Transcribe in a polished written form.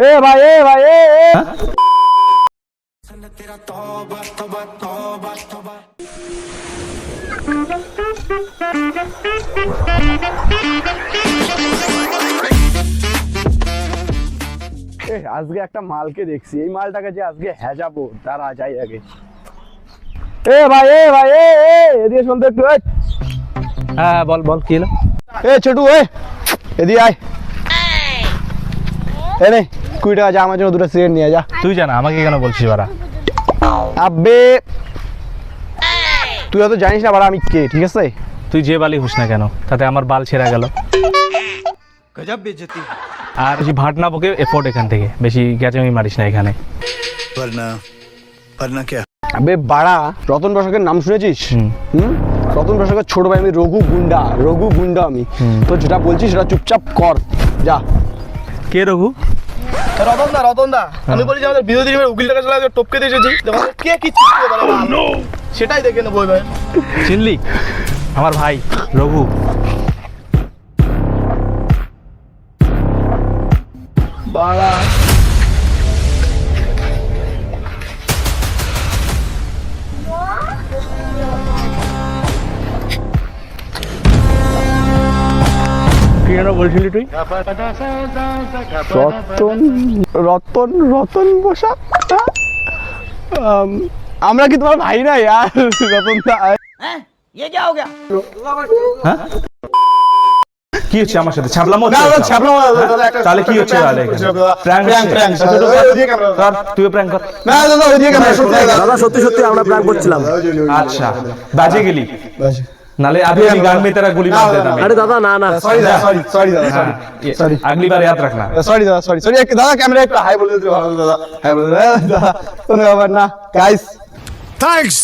ए भाई ए আজকে একটা মালকে দেখছি, এই মালটাকে যে আজকে হেজাবো তারা যাই আগে। এ ভাই এদিকে শুনতে একটু। হ্যাঁ বল বল কি হলো? এ ছোটু এদিকে আয়। এ নে 20 টাকা যা, আমার জন্য দুটো সিগারেট নিয়ে যা। তুই জানা আমাকে কেন বলছিস বাড়া? আবে তুই হয়তো জানিস না বাড়া আমি কে, ঠিক আছে? তুই যে বালি হুস না কেন, তাতে আমার বাল ছেঁড়া গেল। গজব বেইজ্জতি। আর বেশি ভাট না বকে এফোর্ট এখান থেকে, বেশি গ্যাচামি মারিস না এখানে। वरना क्या? আবে বাড়া, রতন বসাকের নাম শুনেছিস? রতন বসাকের ছোট ভাই আমি, রঘু গুন্ডা আমি। তো যেটা বলছিস সেটা চুপচাপ কর যা। কে রঘু? রতন দা আমি বলি যে আমাদের বিরোধী উকিলটাকে চলে টপকে দিয়েছি, কে কি সেটাই দেখে নেবো। চিনলি আমার ভাই রঘু। বাড়া কি যেন বলছিলি তুই? রতন বসাক। আমরা কি তোমার ভাই না यार? রতন দা কি হচ্ছে আমার সাথে? ছাবলাম তাহলে কি হচ্ছে? তুই প্র্যাঙ্ক কর। দাদা সত্যি আমরা প্ল্যান করছিলাম। আচ্ছা বাজে গেলি नाले अभी अभी गान में तेरा गोली मार देना। अरे दादा ना सॉरी दादा सॉरी, अगली बार याद रखना। सॉरी दादा कैमरा एक हाय बोल देते दादा, हाय बोल दादा, धन्यवाद ना गाइस, थैंक्स।